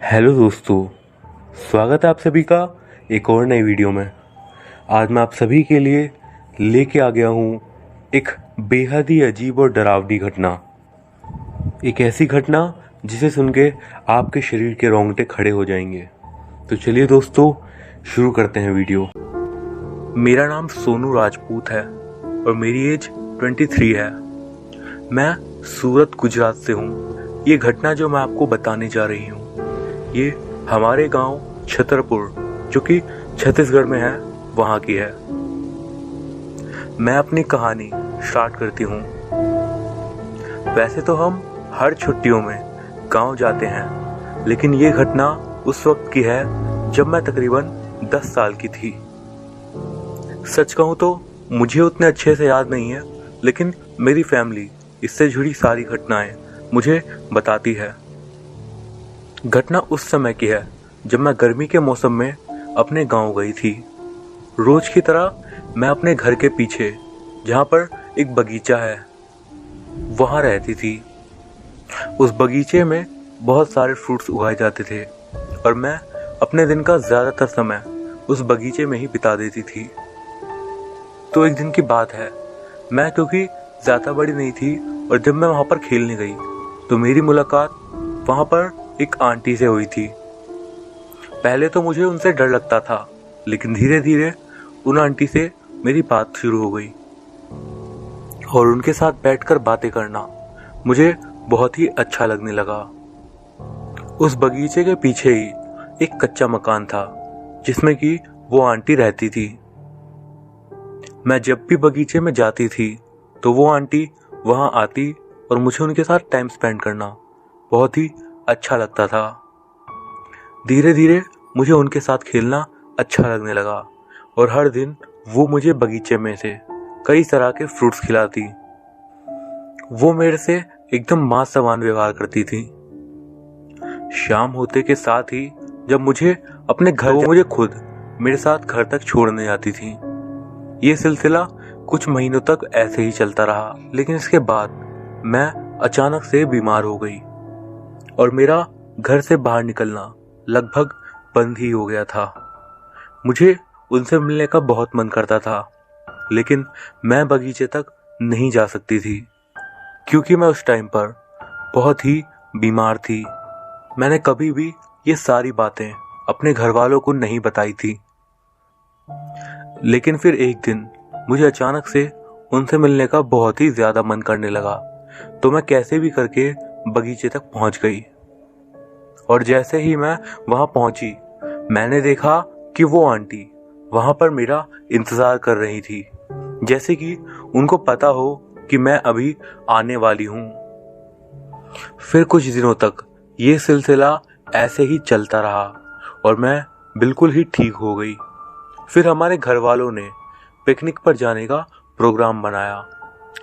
Hello दोस्तों, स्वागत है आप सभी का एक और नई वीडियो में। आज मैं आप सभी के लिए लेके आ गया हूँ एक बेहद ही अजीब और डरावनी घटना। एक ऐसी घटना जिसे सुन के आपके शरीर के रोंगटे खड़े हो जाएंगे। तो चलिए दोस्तों, शुरू करते हैं वीडियो। मेरा नाम सोनू राजपूत है और मेरी एज 23 है। मैं सूरत, गुजरात से हूँ। ये घटना जो मैं आपको बताने जा रही हूँ, ये हमारे गांव छतरपुर, जो कि छत्तीसगढ़ में है, वहाँ की है। मैं अपनी कहानी स्टार्ट करती हूँ। वैसे तो हम हर छुट्टियों में गांव जाते हैं, लेकिन ये घटना उस वक्त की है जब मैं तकरीबन 10 साल की थी। सच कहूँ तो मुझे उतने अच्छे से याद नहीं है, लेकिन मेरी फैमिली इससे जुड़ी सारी घटनाएं मुझे बताती है। घटना उस समय की है जब मैं गर्मी के मौसम में अपने गांव गई थी। रोज की तरह मैं अपने घर के पीछे, जहां पर एक बगीचा है, वहां रहती थी। उस बगीचे में बहुत सारे फ्रूट्स उगाए जाते थे और मैं अपने दिन का ज़्यादातर समय उस बगीचे में ही बिता देती थी। तो एक दिन की बात है, मैं क्योंकि ज़्यादा बड़ी नहीं थी और जब मैं वहाँ पर खेलने गई तो मेरी मुलाकात वहाँ पर एक आंटी से हुई थी। पहले तो मुझे उनसे डर लगता था, लेकिन धीरे धीरे उन आंटी से मेरी बात शुरू हो गई और उनके साथ बैठकर बातें करना मुझे बहुत ही अच्छा लगने लगा। उस बगीचे के पीछे ही एक कच्चा मकान था जिसमें कि वो आंटी रहती थी। मैं जब भी बगीचे में जाती थी तो वो आंटी वहाँ आती और मुझे उनके साथ टाइम स्पेंड करना बहुत ही अच्छा लगता था। धीरे धीरे मुझे उनके साथ खेलना अच्छा लगने लगा और हर दिन वो मुझे बगीचे में से कई तरह के फ्रूट्स खिलाती। वो मेरे से एकदम माँ समान व्यवहार करती थी। शाम होते के साथ ही जब मुझे अपने घर, वो मुझे खुद मेरे साथ घर तक छोड़ने जाती थी। ये सिलसिला कुछ महीनों तक ऐसे ही चलता रहा, लेकिन इसके बाद मैं अचानक से बीमार हो गई और मेरा घर से बाहर निकलना लगभग बंद ही हो गया था। मुझे उनसे मिलने का बहुत मन करता था, लेकिन मैं बगीचे तक नहीं जा सकती थी क्योंकि मैं उस टाइम पर बहुत ही बीमार थी। मैंने कभी भी ये सारी बातें अपने घर वालों को नहीं बताई थी। लेकिन फिर एक दिन मुझे अचानक से उनसे मिलने का बहुत ही ज़्यादा मन करने लगा, तो मैं कैसे भी करके बगीचे तक पहुंच गई। और जैसे ही मैं वहां पहुंची, मैंने देखा कि वो आंटी वहां पर मेरा इंतज़ार कर रही थी, जैसे कि उनको पता हो कि मैं अभी आने वाली हूं। फिर कुछ दिनों तक ये सिलसिला ऐसे ही चलता रहा और मैं बिल्कुल ही ठीक हो गई। फिर हमारे घर वालों ने पिकनिक पर जाने का प्रोग्राम बनाया,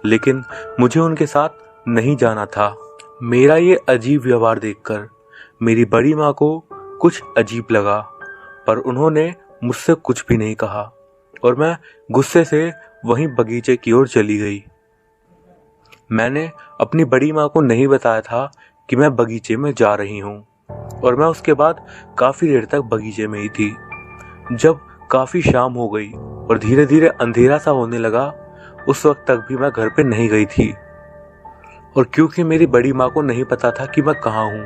लेकिन मुझे उनके साथ नहीं जाना था। मेरा ये अजीब व्यवहार देखकर मेरी बड़ी माँ को कुछ अजीब लगा, पर उन्होंने मुझसे कुछ भी नहीं कहा और मैं गुस्से से वहीं बगीचे की ओर चली गई। मैंने अपनी बड़ी माँ को नहीं बताया था कि मैं बगीचे में जा रही हूँ और मैं उसके बाद काफ़ी देर तक बगीचे में ही थी। जब काफ़ी शाम हो गई और धीरे धीरे अंधेरा सा होने लगा, उस वक्त तक भी मैं घर पे नहीं गई थी। और क्योंकि मेरी बड़ी माँ को नहीं पता था कि मैं कहाँ हूँ,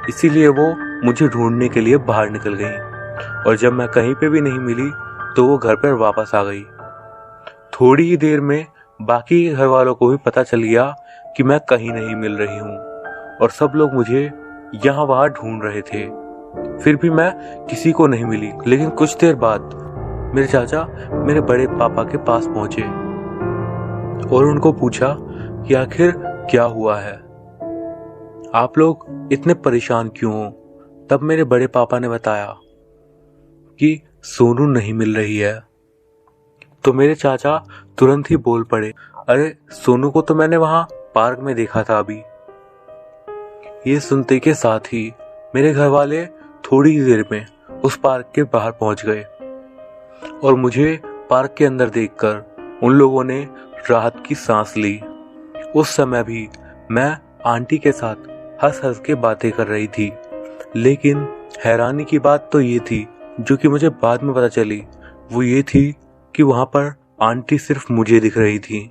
इसीलिए वो मुझे ढूंढने के लिए बाहर निकल गई और जब मैं कहीं पे भी नहीं मिली तो वो घर पर वापस आ गई। थोड़ी ही देर में बाकी घर वालों को भी पता चल गया कि मैं कहीं नहीं मिल रही हूँ और सब लोग मुझे यहाँ वहाँ ढूंढ रहे थे। फिर भी मैं किसी को नहीं मिली, लेकिन कुछ देर बाद मेरे चाचा मेरे बड़े पापा के पास पहुंचे और उनको पूछा कि आखिर क्या हुआ है, आप लोग इतने परेशान क्यों हो। तब मेरे बड़े पापा ने बताया कि सोनू नहीं मिल रही है। तो मेरे चाचा तुरंत ही बोल पड़े, अरे सोनू को तो मैंने वहां पार्क में देखा था अभी। ये सुनते के साथ ही मेरे घर वाले थोड़ी ही देर में उस पार्क के बाहर पहुंच गए और मुझे पार्क के अंदर देखकर उन लोगों ने राहत की सांस ली। उस समय भी मैं आंटी के साथ हंस हंस के बातें कर रही थी, लेकिन हैरानी की बात तो ये थी, जो कि मुझे बाद में पता चली, वो ये थी कि वहाँ पर आंटी सिर्फ मुझे दिख रही थी।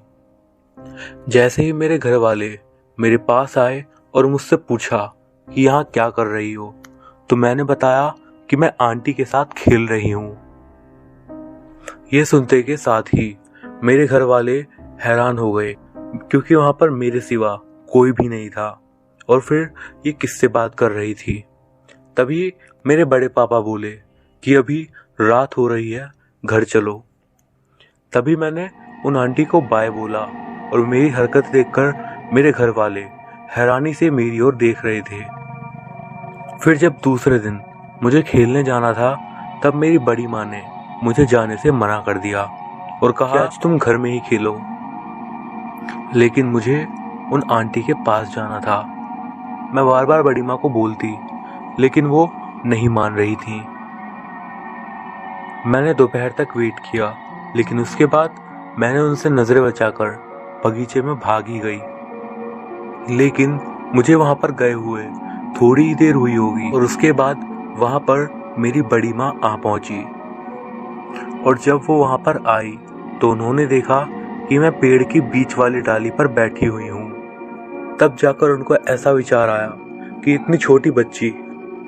जैसे ही मेरे घर वाले मेरे पास आए और मुझसे पूछा कि यहाँ क्या कर रही हो, तो मैंने बताया कि मैं आंटी के साथ खेल रही हूँ। ये सुनते के साथ ही मेरे घर वाले हैरान हो गए, क्योंकि वहाँ पर मेरे सिवा कोई भी नहीं था और फिर ये किससे बात कर रही थी। तभी मेरे बड़े पापा बोले कि अभी रात हो रही है, घर चलो। तभी मैंने उन आंटी को बाय बोला और मेरी हरकत देखकर मेरे घर वाले हैरानी से मेरी ओर देख रहे थे। फिर जब दूसरे दिन मुझे खेलने जाना था, तब मेरी बड़ी माँ ने मुझे जाने से मना कर दिया और कहा आज तुम घर में ही खेलो। लेकिन मुझे उन आंटी के पास जाना था। मैं बार बार बड़ी माँ को बोलती, लेकिन वो नहीं मान रही थी। मैंने दोपहर तक वेट किया, लेकिन उसके बाद मैंने उनसे नजरें बचाकर बगीचे में भाग ही गई। लेकिन मुझे वहां पर गए हुए थोड़ी ही देर हुई होगी और उसके बाद वहां पर मेरी बड़ी माँ आ पहुंची। और जब वो वहां पर आई तो उन्होंने देखा कि मैं पेड़ की बीच वाली डाली पर बैठी हुई हूँ। तब जाकर उनको ऐसा विचार आया कि इतनी छोटी बच्ची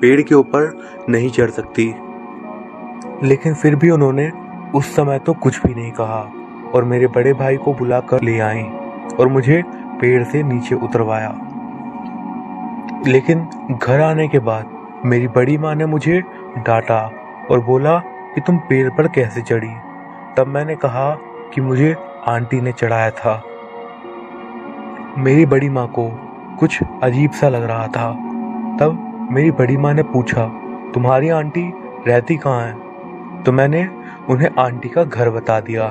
पेड़ के ऊपर नहीं चढ़ सकती। लेकिन फिर भी उन्होंने उस समय तो कुछ भी नहीं कहा और मेरे बड़े भाई को बुलाकर ले आए और मुझे पेड़ से नीचे उतरवाया। लेकिन घर आने के बाद मेरी बड़ी माँ ने मुझे डांटा और बोला कि तुम पेड़ पर कैसे चढ़ी। तब मैंने कहा कि मुझे आंटी ने चढ़ाया था। मेरी बड़ी माँ को कुछ अजीब सा लग रहा था। तब मेरी बड़ी माँ ने पूछा, तुम्हारी आंटी रहती कहाँ है? तो मैंने उन्हें आंटी का घर बता दिया।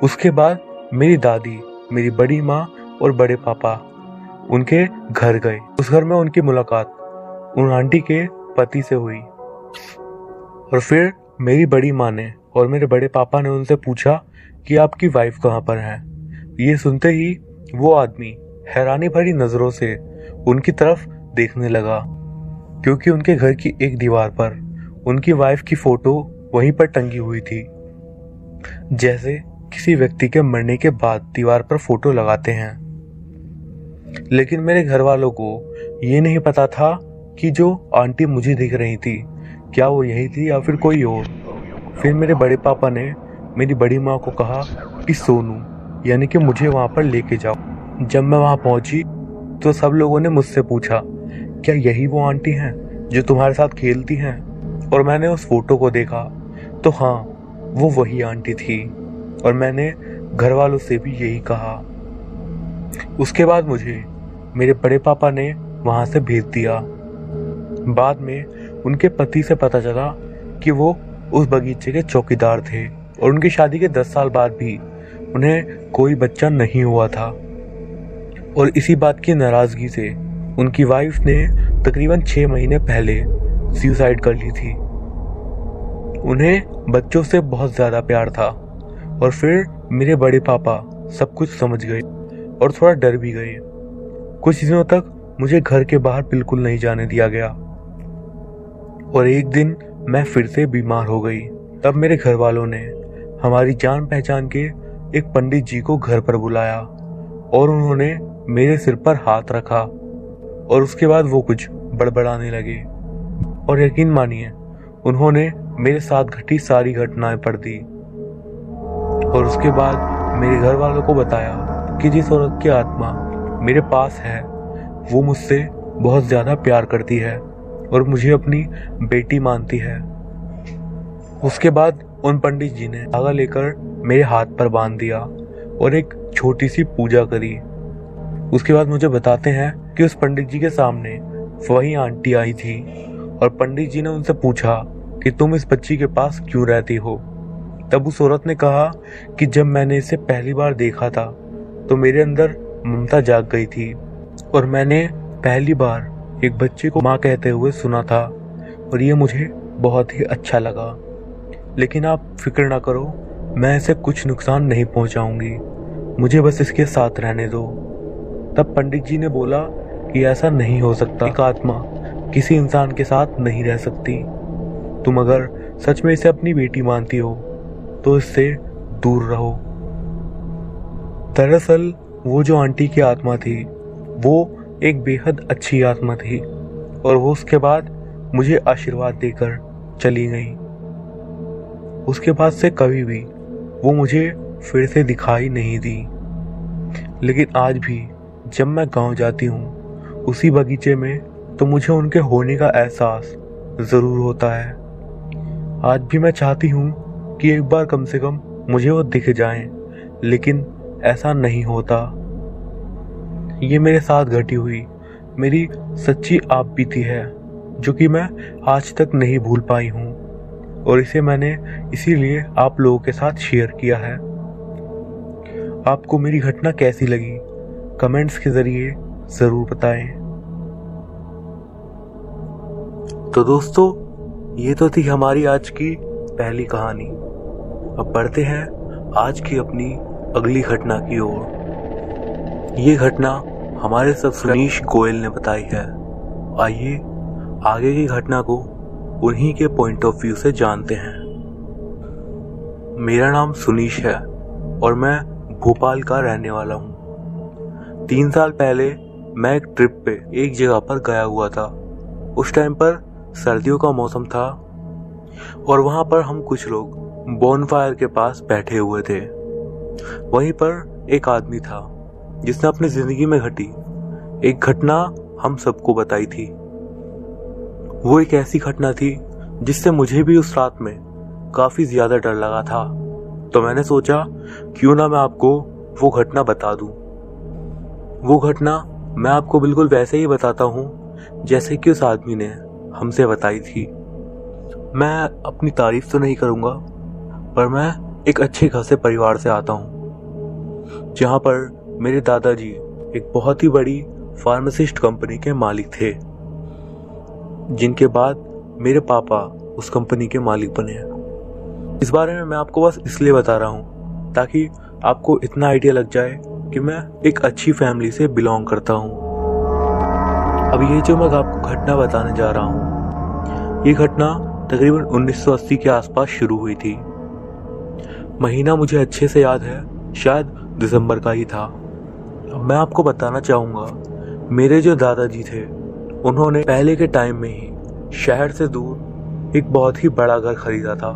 उसके बाद मेरी दादी, मेरी बड़ी माँ और बड़े पापा उनके घर गए। उस घर में उनकी मुलाकात उन आंटी के पति से हुई। और फिर मेरी बड़ी माँ ने और मेरे बड़े पापा ने उनसे पूछा कि आपकी वाइफ कहाँ पर है। ये सुनते ही वो आदमी हैरानी भरी नजरों से उनकी तरफ देखने लगा, क्योंकि उनके घर की एक दीवार पर उनकी वाइफ की फोटो वहीं पर टंगी हुई थी। जैसे किसी व्यक्ति के मरने के बाद दीवार पर फोटो लगाते हैं। लेकिन मेरे घर वालों को ये नहीं पता था कि जो आंटी मुझे दिख रही थी, क्या वो यही थी या फिर कोई और। फिर मेरे बड़े पापा ने मेरी बड़ी माँ को कहा कि सोनू, यानी कि मुझे वहाँ पर लेके जाओ। जब मैं वहाँ पहुँची तो सब लोगों ने मुझसे पूछा, क्या यही वो आंटी हैं जो तुम्हारे साथ खेलती हैं? और मैंने उस फोटो को देखा तो हाँ, वो वही आंटी थी और मैंने घर वालों से भी यही कहा। उसके बाद मुझे मेरे बड़े पापा ने वहाँ से भेज दिया। बाद में उनके पति से पता चला कि वो उस बगीचे के चौकीदार थे और उनकी शादी के 10 साल बाद भी उन्हें कोई बच्चा नहीं हुआ था। और इसी बात की नाराजगी से उनकी वाइफ ने तकरीबन 6 महीने पहले सुसाइड कर ली थी। उन्हें बच्चों से बहुत ज़्यादा प्यार था। और फिर मेरे बड़े पापा सब कुछ समझ गए और थोड़ा डर भी गए। कुछ दिनों तक मुझे घर के बाहर बिल्कुल नहीं जाने दिया गया। और एक दिन मैं फिर से बीमार हो गई। तब मेरे घर वालों ने हमारी जान पहचान के एक पंडित जी को घर पर बुलाया और उन्होंने मेरे सिर पर हाथ रखा और उसके बाद वो कुछ बड़बड़ाने लगे। और यकीन मानिए, उन्होंने मेरे साथ घटी सारी घटनाएं पढ़ दी। और उसके बाद मेरे घर वालों को बताया कि जिस औरत की आत्मा मेरे पास है वो मुझसे बहुत ज़्यादा प्यार करती है और मुझे अपनी बेटी मानती है। उसके बाद उन पंडित जी ने धागा लेकर मेरे हाथ पर बांध दिया और एक छोटी सी पूजा करी। उसके बाद मुझे बताते हैं कि उस पंडित जी के सामने वही आंटी आई थी और पंडित जी ने उनसे पूछा कि तुम इस बच्ची के पास क्यों रहती हो। तब उस औरत ने कहा कि जब मैंने इसे पहली बार देखा था तो मेरे अंदर ममता जाग गई थी और मैंने पहली बार एक बच्चे को माँ कहते हुए सुना था और ये मुझे बहुत ही अच्छा लगा। लेकिन आप फिक्र ना करो, मैं इसे कुछ नुकसान नहीं पहुंचाऊंगी, मुझे बस इसके साथ रहने दो। तब पंडित जी ने बोला कि ऐसा नहीं हो सकता। एक आत्मा किसी इंसान के साथ नहीं रह सकती। तुम अगर सच में इसे अपनी बेटी मानती हो तो इससे दूर रहो। दरअसल वो जो आंटी की आत्मा थी वो एक बेहद अच्छी आत्मा थी और वो उसके बाद मुझे आशीर्वाद देकर चली गई। उसके बाद से कभी भी वो मुझे फिर से दिखाई नहीं दी। लेकिन आज भी जब मैं गांव जाती हूँ उसी बगीचे में, तो मुझे उनके होने का एहसास ज़रूर होता है। आज भी मैं चाहती हूँ कि एक बार कम से कम मुझे वो दिख जाएं, लेकिन ऐसा नहीं होता। ये मेरे साथ घटी हुई मेरी सच्ची आप बीती है जो कि मैं आज तक नहीं भूल पाई हूँ, और इसे मैंने इसीलिए आप लोगों के साथ शेयर किया है। आपको मेरी घटना कैसी लगी कमेंट्स के जरिए ज़रूर बताएं। तो दोस्तों, ये तो थी हमारी आज की पहली कहानी। अब बढ़ते हैं आज की अपनी अगली घटना की ओर। ये घटना हमारे सुनीश गोयल ने बताई है। आइए आगे की घटना को उन्हीं के पॉइंट ऑफ व्यू से जानते हैं। मेरा नाम सुनीश है और मैं भोपाल का रहने वाला हूँ। 3 साल पहले मैं एक ट्रिप पे एक जगह पर गया हुआ था। उस टाइम पर सर्दियों का मौसम था और वहाँ पर हम कुछ लोग बॉनफायर के पास बैठे हुए थे। वहीं पर एक आदमी था जिसने अपनी जिंदगी में घटी एक घटना हम सबको बताई थी। वो एक ऐसी घटना थी जिससे मुझे भी उस रात में काफी ज्यादा डर लगा था। तो मैंने सोचा क्यों ना मैं आपको वो घटना बता दूं। वो घटना मैं आपको बिल्कुल वैसे ही बताता हूँ जैसे कि उस आदमी ने हमसे बताई थी। मैं अपनी तारीफ तो नहीं करूँगा, पर मैं एक अच्छे खासे परिवार से आता हूँ जहाँ पर मेरे दादाजी एक बहुत ही बड़ी फार्मासिस्ट कंपनी के मालिक थे, जिनके बाद मेरे पापा उस कंपनी के मालिक बने। इस बारे में मैं आपको बस इसलिए बता रहा हूँ ताकि आपको इतना आइडिया लग जाए कि मैं एक अच्छी फैमिली से बिलोंग करता हूँ। अब ये जो मैं आपको घटना बताने जा रहा हूँ, ये घटना तकरीबन 1980 के आसपास शुरू हुई थी। महीना मुझे अच्छे से याद है, शायद दिसंबर का ही था। अब मैं आपको बताना चाहूँगा, मेरे जो दादाजी थे उन्होंने पहले के टाइम में ही शहर से दूर एक बहुत ही बड़ा घर खरीदा था।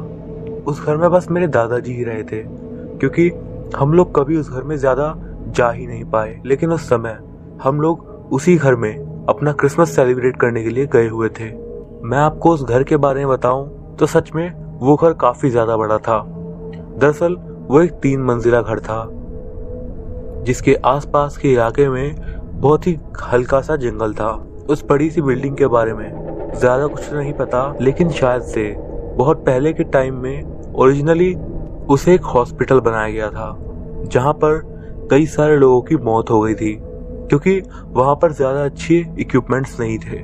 उस घर में बस मेरे दादाजी ही रहे थे, क्योंकि हम लोग कभी उस घर में ज़्यादा जा ही नहीं पाए। लेकिन उस समय हम लोग उसी घर में अपना क्रिसमस सेलिब्रेट करने के लिए गए हुए थे। मैं आपको उस घर के बारे में बताऊं तो सच में वो घर काफ़ी ज़्यादा बड़ा था। दरअसल वो एक 3 मंजिला घर था जिसके आसपास के इलाके में बहुत ही हल्का सा जंगल था। उस बड़ी सी बिल्डिंग के बारे में ज़्यादा कुछ नहीं पता, लेकिन शायद से बहुत पहले के टाइम में ओरिजिनली उसे एक हॉस्पिटल बनाया गया था जहाँ पर कई सारे लोगों की मौत हो गई थी, क्योंकि वहाँ पर ज़्यादा अच्छे इक्विपमेंट्स नहीं थे।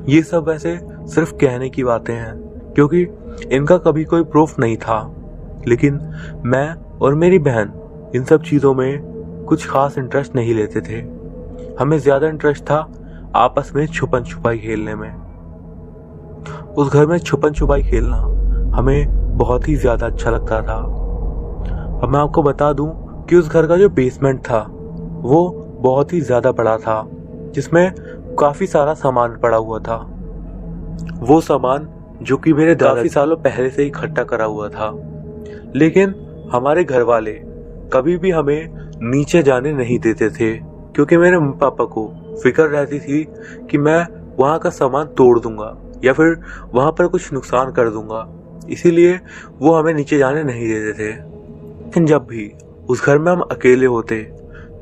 ये सब वैसे सिर्फ कहने की बातें हैं, क्योंकि इनका कभी कोई प्रूफ नहीं था। लेकिन मैं और मेरी बहन इन सब चीज़ों में कुछ खास इंटरेस्ट नहीं लेते थे। हमें ज़्यादा इंटरेस्ट था आपस में छुपन छुपाई खेलने में। उस घर में छुपन छुपाई खेलना हमें बहुत ही ज़्यादा अच्छा लगता था। अब मैं आपको बता दूं कि उस घर का जो बेसमेंट था वो बहुत ही ज़्यादा बड़ा था, जिसमें काफ़ी सारा सामान पड़ा हुआ था। वो सामान जो कि मेरे काफ़ी सालों पहले से इकट्ठा करा हुआ था, लेकिन हमारे घर वाले कभी भी हमें नीचे जाने नहीं देते थे, क्योंकि मेरे मम्मी पापा को फिक्र रहती थी कि मैं वहाँ का सामान तोड़ दूंगा या फिर वहाँ पर कुछ नुकसान कर दूंगा, इसीलिए वो हमें नीचे जाने नहीं देते थे। लेकिन जब भी उस घर में हम अकेले होते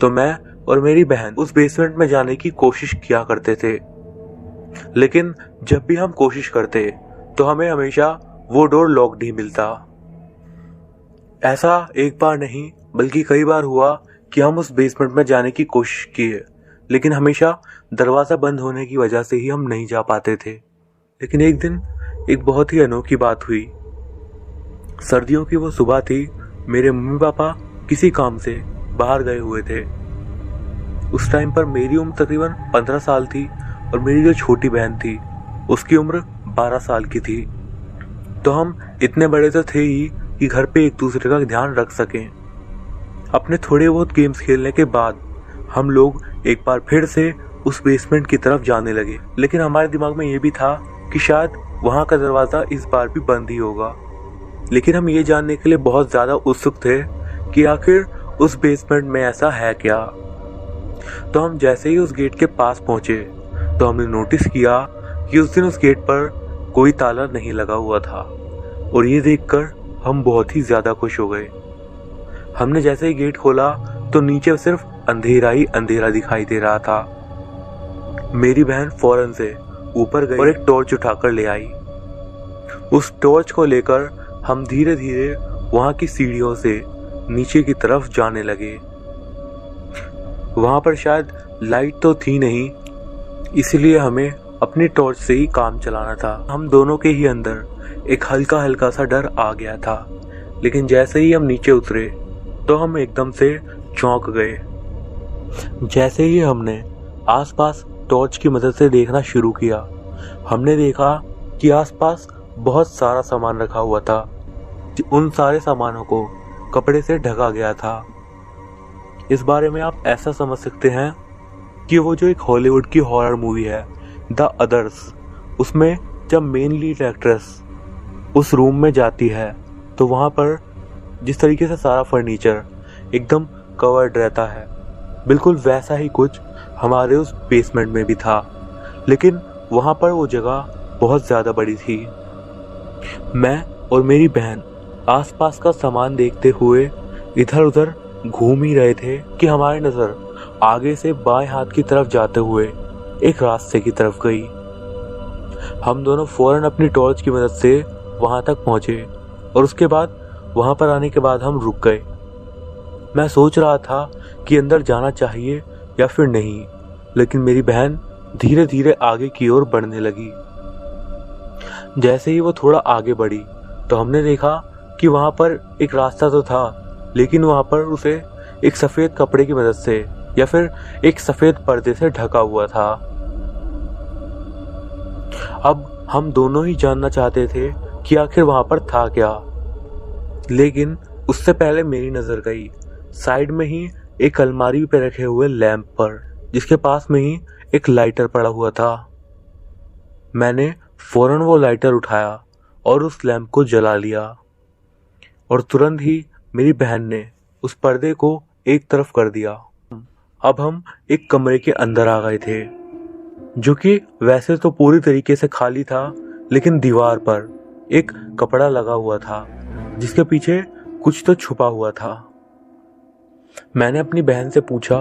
तो मैं और मेरी बहन उस बेसमेंट में जाने की कोशिश किया करते थे। लेकिन जब भी हम कोशिश करते तो हमें हमेशा वो डोर लॉक्ड ही मिलता। ऐसा एक बार नहीं बल्कि कई बार हुआ कि हम उस बेसमेंट में जाने की कोशिश किए, लेकिन हमेशा दरवाज़ा बंद होने की वजह से ही हम नहीं जा पाते थे। लेकिन एक दिन एक बहुत ही अनोखी बात हुई। सर्दियों की वो सुबह थी। मेरे मम्मी पापा किसी काम से बाहर गए हुए थे। उस टाइम पर मेरी उम्र तकरीबन 15 साल थी और मेरी जो छोटी बहन थी उसकी उम्र 12 साल की थी। तो हम इतने बड़े तो थे ही कि घर पे एक दूसरे का ध्यान रख सकें। अपने थोड़े बहुत गेम्स खेलने के बाद हम लोग एक बार फिर से उस बेसमेंट की तरफ जाने लगे, लेकिन हमारे दिमाग में ये भी था कि शायद वहाँ का दरवाज़ा इस बार भी बंद ही होगा। लेकिन हम ये जानने के लिए बहुत ज़्यादा उत्सुक थे कि आखिर उस बेसमेंट में ऐसा है क्या। तो हम जैसे ही उस गेट के पास पहुंचे तो हमने नोटिस किया कि उस दिन उस गेट पर कोई ताला नहीं लगा हुआ था, और ये देखकर हम बहुत ही ज़्यादा खुश हो गए। हमने जैसे ही गेट खोला तो नीचे सिर्फ अंधेरा ही अंधेरा दिखाई दे रहा था। मेरी बहन फौरन से ऊपर गई और एक टॉर्च उठाकर ले आई। उस टॉर्च को लेकर हम धीरे धीरे वहाँ की सीढ़ियों से नीचे की तरफ जाने लगे। वहाँ पर शायद लाइट तो थी नहीं, इसलिए हमें अपनी टॉर्च से ही काम चलाना था। हम दोनों के ही अंदर एक हल्का हल्का सा डर आ गया था, लेकिन जैसे ही हम नीचे उतरे तो हम एकदम से चौंक गए। जैसे ही हमने आसपास टॉर्च की मदद से देखना शुरू किया, हमने देखा कि आसपास बहुत सारा सामान रखा हुआ था। उन सारे सामानों को कपड़े से ढका गया था। इस बारे में आप ऐसा समझ सकते हैं कि वो जो एक हॉलीवुड की हॉरर मूवी है द अदर्स, उसमें जब मेन लीड एक्ट्रेस उस रूम में जाती है तो वहाँ पर जिस तरीके से सारा फर्नीचर एकदम कवर्ड रहता है, बिल्कुल वैसा ही कुछ हमारे उस बेसमेंट में भी था, लेकिन वहाँ पर वो जगह बहुत ज़्यादा बड़ी थी। मैं और मेरी बहन आसपास का सामान देखते हुए इधर उधर घूम ही रहे थे कि हमारी नज़र आगे से बाएं हाथ की तरफ जाते हुए एक रास्ते की तरफ गई। हम दोनों फौरन अपनी टॉर्च की मदद से वहाँ तक पहुँचे और उसके बाद वहाँ पर आने के बाद हम रुक गए। मैं सोच रहा था कि अंदर जाना चाहिए या फिर नहीं, लेकिन मेरी बहन धीरे धीरे आगे की ओर बढ़ने लगी। जैसे ही वो थोड़ा आगे बढ़ी तो हमने देखा कि वहाँ पर एक रास्ता तो था, लेकिन वहाँ पर उसे एक सफ़ेद कपड़े की मदद से या फिर एक सफ़ेद पर्दे से ढका हुआ था। अब हम दोनों ही जानना चाहते थे कि आखिर वहाँ पर था क्या, लेकिन उससे पहले मेरी नज़र गई साइड में ही एक अलमारी पे रखे हुए लैंप पर, जिसके पास में ही एक लाइटर पड़ा हुआ था। मैंने फौरन वो लाइटर उठाया और उस लैंप को जला लिया, और तुरंत ही मेरी बहन ने उस पर्दे को एक तरफ कर दिया। अब हम एक कमरे के अंदर आ गए थे, जो कि वैसे तो पूरी तरीके से खाली था, लेकिन दीवार पर एक कपड़ा लगा हुआ था जिसके पीछे कुछ तो छुपा हुआ था। मैंने अपनी बहन से पूछा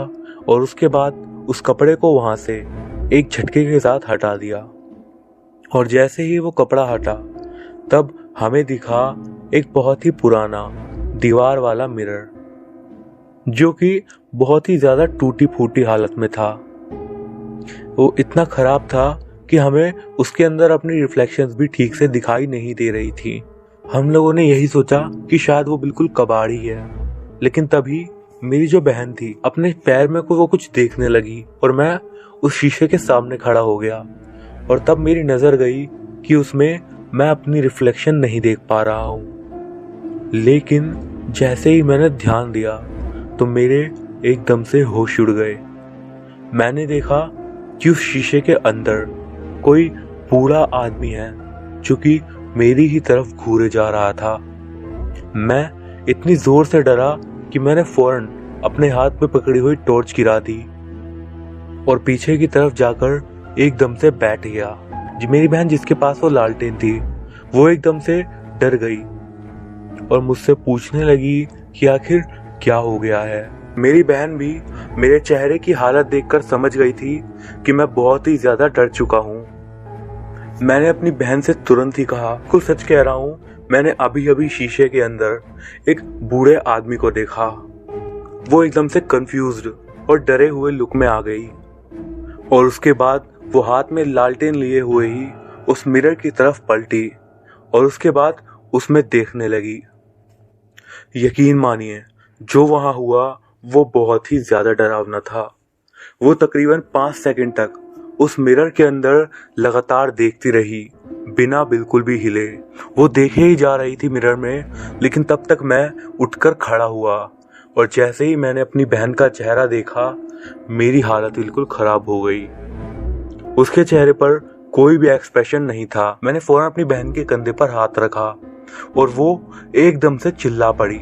और उसके बाद उस कपड़े को वहां से एक झटके के साथ हटा दिया, और जैसे ही वो कपड़ा हटा तब हमें दिखा एक बहुत ही पुराना दीवार वाला मिरर, जो कि बहुत ही ज़्यादा टूटी फूटी हालत में था। वो इतना ख़राब था कि हमें उसके अंदर अपनी रिफ्लेक्शंस भी ठीक से दिखाई नहीं दे रही थी। हम लोगों ने यही सोचा कि शायद वो बिल्कुल कबाड़ ही है, लेकिन तभी मेरी जो बहन थी अपने पैर में वो कुछ देखने लगी और मैं उस शीशे के सामने खड़ा हो गया, और तब मेरी नज़र गई कि उसमें मैं अपनी रिफ्लेक्शन नहीं देख पा रहा हूँ। लेकिन जैसे ही मैंने ध्यान दिया तो मेरे एकदम से होश उड़ गए। मैंने देखा कि उस शीशे के अंदर कोई बूढ़ा आदमी है जो कि मेरी ही तरफ घूरे जा रहा था। मैं इतनी जोर से डरा कि मैंने फौरन अपने हाथ में पकड़ी हुई टॉर्च गिरा दी और पीछे की तरफ जाकर एकदम से बैठ गया। मेरी बहन जिसके पास वो लालटेन थी वो एकदम से डर गई और मुझसे पूछने लगी कि आखिर क्या हो गया है। मेरी बहन भी मेरे चेहरे की हालत देखकर समझ गई थी कि मैं बहुत ही ज्यादा डर चुका हूँ। मैंने अपनी बहन से तुरंत ही कहा, कुछ सच कह रहा हूँ, मैंने अभी अभी शीशे के अंदर एक बूढ़े आदमी को देखा। वो एकदम से कंफ्यूज्ड और डरे हुए लुक में आ गई, और उसके बाद वो हाथ में लालटेन लिए हुए ही उस मिरर की तरफ पलटी और उसके बाद उसमें देखने लगी। यकीन मानिए जो वहां हुआ वो बहुत ही ज्यादा डरावना था। वो तकरीबन 5 सेकंड तक उस मिरर के अंदर लगातार देखती रही, बिना बिल्कुल भी हिले। वो देखे ही जा रही थी मिरर में, लेकिन तब तक मैं उठकर खड़ा हुआ और जैसे ही मैंने अपनी बहन का चेहरा देखा, मेरी हालत बिल्कुल खराब हो गई। उसके चेहरे पर कोई भी एक्सप्रेशन नहीं था। मैंने फौरन अपनी बहन के कंधे पर हाथ रखा और वो एकदम से चिल्ला पड़ी।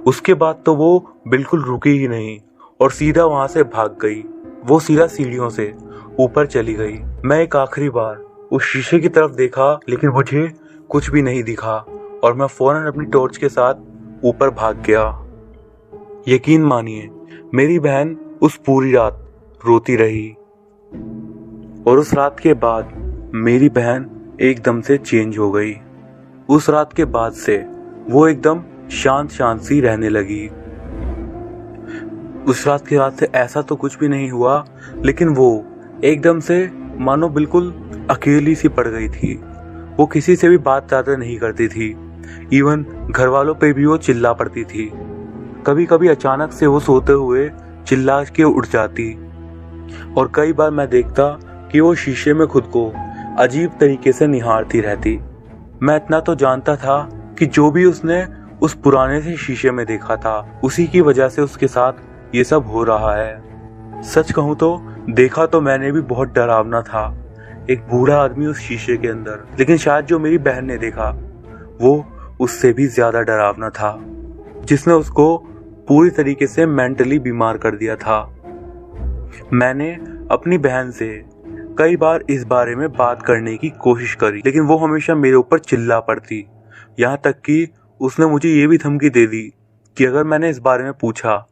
उसके बाद तो वो बिल्कुल रुकी ही नहीं और सीधा वहां से भाग गई। वो सीधा सीढ़ियों से ऊपर चली गई। मैं एक आखिरी बार उस शीशे की तरफ देखा, लेकिन मुझे कुछ भी नहीं दिखा और मैं फौरन अपनी टॉर्च के साथ ऊपर भाग गया। यकीन मानिए, मेरी बहन उस पूरी रात रोती रही और उस रात के बाद मेरी बहन एकदम से चेंज हो गई। उस रात के बाद से वो एकदम शांत शांत सी रहने लगी। उस रात के बाद से ऐसा तो कुछ भी नहीं हुआ, लेकिन वो एकदम से मानो बिल्कुल अकेली सी पड़ गई थी। वो किसी से भी बात ज़्यादा नहीं करती थी, इवन घर वालों पे भी वो चिल्ला पड़ती थी। कभी कभी अचानक से वो सोते हुए चिल्ला के उठ जाती और कई बार मैं देखता कि वो शीशे में खुद को अजीब तरीके से निहारती रहती। मैं इतना तो जानता था कि जो भी उसने उस पुराने से शीशे में देखा था, उसी की वजह से उसके साथ ये सब हो रहा है। सच कहूँ तो देखा तो मैंने भी बहुत डरावना था, एक बूढ़ा आदमी उस शीशे के अंदर, लेकिन शायद जो मेरी बहन ने देखा वो उससे भी ज्यादा डरावना था, जिसने उसको पूरी तरीके से मेंटली बीमार कर दिया था। मैंने अपनी बहन से कई बार इस बारे में बात करने की कोशिश करी, लेकिन वो हमेशा मेरे ऊपर चिल्ला पड़ती। यहाँ तक कि उसने मुझे ये भी धमकी दे दी कि अगर मैंने इस बारे में पूछा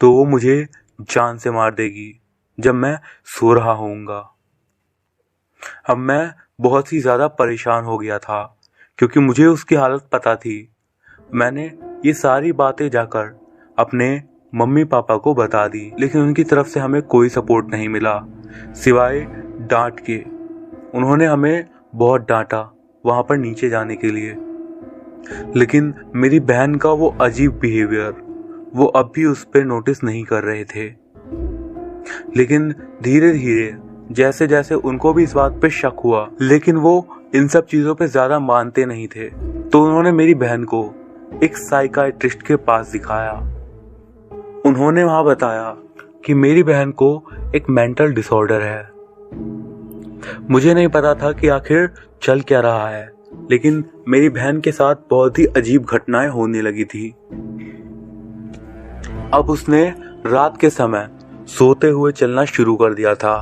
तो वो मुझे जान से मार देगी जब मैं सो रहा होऊंगा। अब मैं बहुत ही ज़्यादा परेशान हो गया था क्योंकि मुझे उसकी हालत पता थी। मैंने ये सारी बातें जाकर अपने मम्मी पापा को बता दी, लेकिन उनकी तरफ से हमें कोई सपोर्ट नहीं मिला सिवाय डांट के। उन्होंने हमें बहुत डांटा वहाँ पर नीचे जाने के लिए, लेकिन मेरी बहन का वो अजीब बिहेवियर वो अब भी उस पर नोटिस नहीं कर रहे थे। लेकिन धीरे धीरे जैसे जैसे उनको भी इस बात पे शक हुआ, लेकिन वो इन सब चीज़ों पे ज़्यादा मानते नहीं थे, तो उन्होंने मेरी बहन को एक साइकाइट्रिस्ट के पास दिखाया। उन्होंने वहाँ बताया कि मेरी बहन को एक मेंटल डिसऑर्डर है। मुझे नहीं पता था कि आखिर चल क्या रहा है, लेकिन मेरी बहन के साथ बहुत ही अजीब घटनाएं होने लगी थी। अब उसने रात के समय सोते हुए चलना शुरू कर दिया था।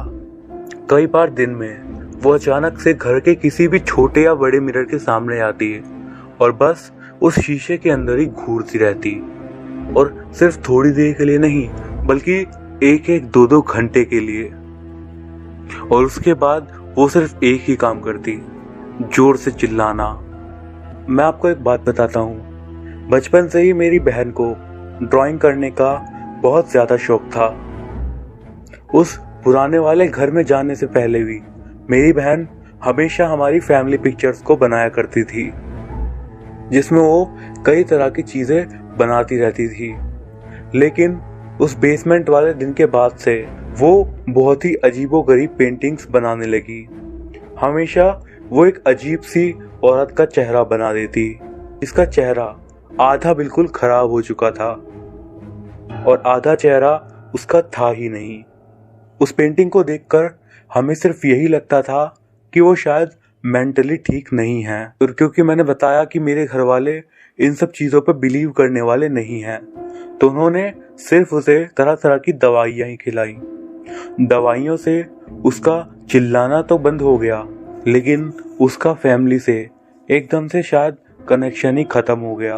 कई बार दिन में वो अचानक से घर के किसी भी छोटे या बड़े मिरर के सामने आती और बस उस शीशे के अंदर ही घूरती रहती, और सिर्फ थोड़ी देर के लिए नहीं बल्कि एक एक दो दो घंटे के लिए। और उसके बाद वो सिर्फ एक ही काम करती, जोर से चिल्लाना। मैं आपको एक बात बताता हूँ, बचपन से ही मेरी बहन को ड्राइंग करने का बहुत ज़्यादा शौक था। उस पुराने वाले घर में जाने से पहले भी मेरी बहन हमेशा हमारी फैमिली पिक्चर्स को बनाया करती थी, जिसमें वो कई तरह की चीज़ें बनाती रहती थी। लेकिन उस बेसमेंट वाले दिन के बाद से वो बहुत ही अजीबोगरीब पेंटिंग्स बनाने लगी। हमेशा वो एक अजीब सी औरत का चेहरा बना देती, जिसका चेहरा आधा बिल्कुल खराब हो चुका था और आधा चेहरा उसका था ही नहीं। उस पेंटिंग को देखकर हमें सिर्फ यही लगता था कि वो शायद मेंटली ठीक नहीं है, और क्योंकि मैंने बताया कि मेरे घर वाले इन सब चीज़ों पर बिलीव करने वाले नहीं हैं, तो उन्होंने सिर्फ उसे तरह तरह की दवाइयाँ ही खिलाई। दवाइयों से उसका चिल्लाना तो बंद हो गया, लेकिन उसका फैमिली से एकदम से शायद कनेक्शन ही ख़त्म हो गया।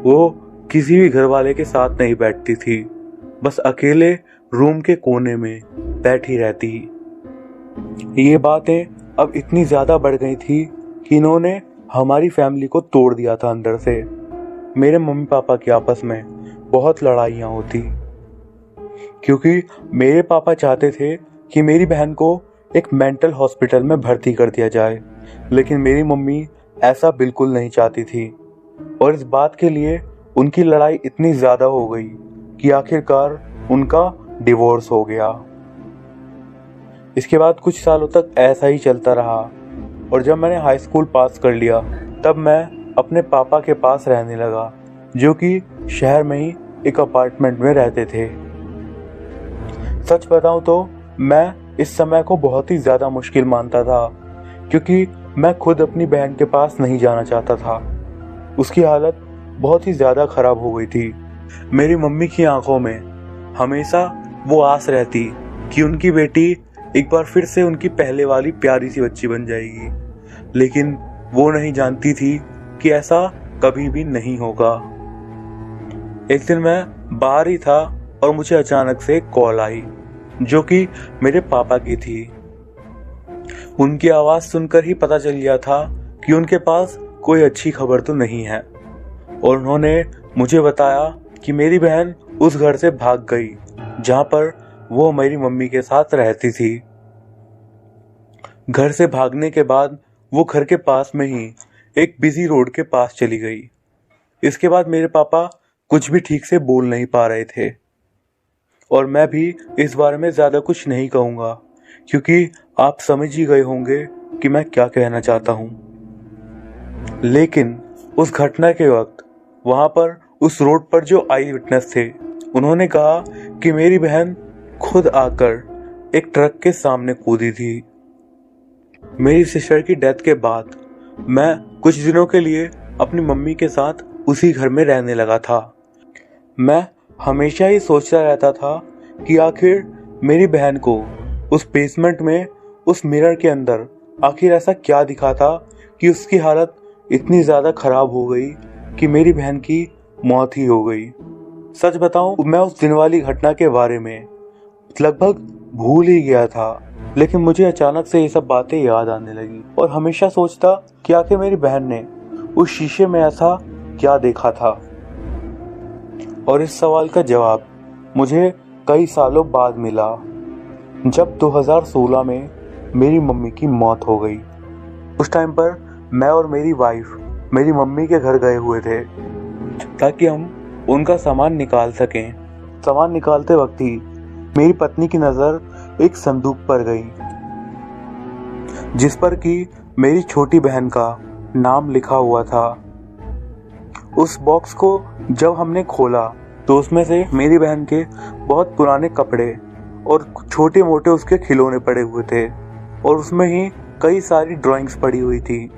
वो किसी भी घर वाले के साथ नहीं बैठती थी, बस अकेले रूम के कोने में बैठी रहती। ये बातें अब इतनी ज़्यादा बढ़ गई थी कि इन्होंने हमारी फैमिली को तोड़ दिया था अंदर से। मेरे मम्मी पापा की आपस में बहुत लड़ाइयाँ होती, क्योंकि मेरे पापा चाहते थे कि मेरी बहन को एक मेंटल हॉस्पिटल में भर्ती कर दिया जाए, लेकिन मेरी मम्मी ऐसा बिल्कुल नहीं चाहती थी, और इस बात के लिए उनकी लड़ाई इतनी ज़्यादा हो गई कि आखिरकार उनका डिवोर्स हो गया। इसके बाद कुछ सालों तक ऐसा ही चलता रहा और जब मैंने हाई स्कूल पास कर लिया तब मैं अपने पापा के पास रहने लगा, जो कि शहर में ही एक अपार्टमेंट में रहते थे। सच बताऊं तो मैं इस समय को बहुत ही ज़्यादा मुश्किल मानता था, क्योंकि मैं खुद अपनी बहन के पास नहीं जाना चाहता था। उसकी हालत बहुत ही ज़्यादा ख़राब हो गई थी। मेरी मम्मी की आंखों में हमेशा वो आस रहती कि उनकी बेटी एक बार फिर से उनकी पहले वाली प्यारी सी बच्ची बन जाएगी, लेकिन वो नहीं जानती थी कि ऐसा कभी भी नहीं होगा। एक दिन मैं बाहर ही था और मुझे अचानक से एक कॉल आई, जो कि मेरे पापा की थी। उनकी आवाज़ सुनकर ही पता चल गया था कि उनके पास कोई अच्छी खबर तो नहीं है, और उन्होंने मुझे बताया कि मेरी बहन उस घर से भाग गई जहाँ पर वो मेरी मम्मी के साथ रहती थी। घर से भागने के बाद वो घर के पास में ही एक बिजी रोड के पास चली गई। इसके बाद मेरे पापा कुछ भी ठीक से बोल नहीं पा रहे थे, और मैं भी इस बारे में ज़्यादा कुछ नहीं कहूँगा, क्योंकि आप समझ ही गए होंगे कि मैं क्या कहना चाहता हूँ। लेकिन उस घटना के वक्त वहाँ पर उस रोड पर जो आई विटनेस थे, उन्होंने कहा कि मेरी बहन खुद आकर एक ट्रक के सामने कूदी थी। मेरी सिस्टर की डेथ के बाद मैं कुछ दिनों के लिए अपनी मम्मी के साथ उसी घर में रहने लगा था। मैं हमेशा ही सोचता रहता था कि आखिर मेरी बहन को उस बेसमेंट में उस मिरर के अंदर आखिर ऐसा क्या दिखा था कि उसकी हालत इतनी ज़्यादा ख़राब हो गई कि मेरी बहन की मौत ही हो गई। सच बताऊं, मैं उस दिन वाली घटना के बारे में लगभग भूल ही गया था, लेकिन मुझे अचानक से ये सब बातें याद आने लगी और हमेशा सोचता कि आखिर मेरी बहन ने उस शीशे में ऐसा क्या देखा था। और इस सवाल का जवाब मुझे कई सालों बाद मिला, जब 2016 में मेरी मम्मी की मौत हो गई। उस टाइम पर मैं और मेरी वाइफ मेरी मम्मी के घर गए हुए थे ताकि हम उनका सामान निकाल सकें। सामान निकालते वक्त ही मेरी पत्नी की नज़र एक संदूक पर गई, जिस पर कि मेरी छोटी बहन का नाम लिखा हुआ था। उस बॉक्स को जब हमने खोला तो उसमें से मेरी बहन के बहुत पुराने कपड़े और छोटे मोटे उसके खिलौने पड़े हुए थे, और उसमें ही कई सारी ड्राइंग्स पड़ी हुई थी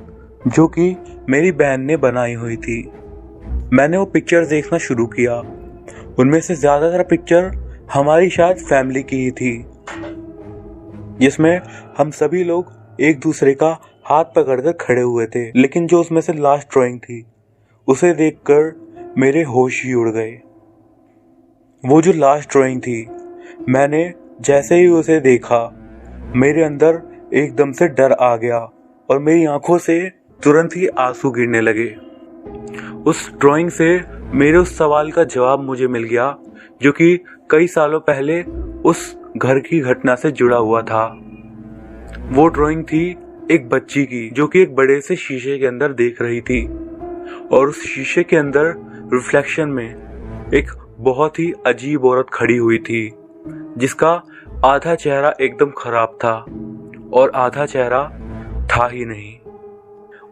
जो कि मेरी बहन ने बनाई हुई थी। मैंने वो पिक्चर देखना शुरू किया। उनमें से ज़्यादातर पिक्चर हमारी शायद फैमिली की ही थी, जिसमें हम सभी लोग एक दूसरे का हाथ पकड़कर खड़े हुए थे। लेकिन जो उसमें से लास्ट ड्राइंग थी, उसे देखकर मेरे होश ही उड़ गए। वो जो लास्ट ड्राइंग थी, मैंने जैसे ही उसे देखा मेरे अंदर एकदम से डर आ गया और मेरी आंखों से तुरंत ही आंसू गिरने लगे। उस ड्राइंग से मेरे उस सवाल का जवाब मुझे मिल गया, जो कि कई सालों पहले उस घर की घटना से जुड़ा हुआ था। वो ड्राइंग थी एक बच्ची की, जो कि एक बड़े से शीशे के अंदर देख रही थी, और उस शीशे के अंदर रिफ्लेक्शन में एक बहुत ही अजीब औरत खड़ी हुई थी, जिसका आधा चेहरा एकदम खराब था और आधा चेहरा था ही नहीं।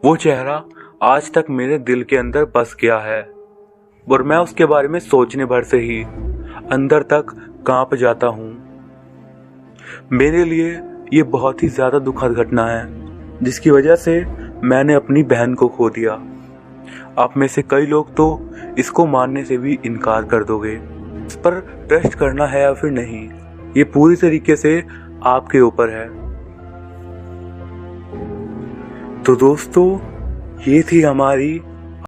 वो चेहरा आज तक मेरे दिल के अंदर बस गया है, और मैं उसके बारे में सोचने भर से ही अंदर तक कांप जाता हूँ। मेरे लिए ये बहुत ही ज़्यादा दुखद घटना है, जिसकी वजह से मैंने अपनी बहन को खो दिया। आप में से कई लोग तो इसको मानने से भी इनकार कर दोगे। इस पर ट्रस्ट करना है या फिर नहीं, ये पूरी तरीके से आपके ऊपर है। तो दोस्तों, ये थी हमारी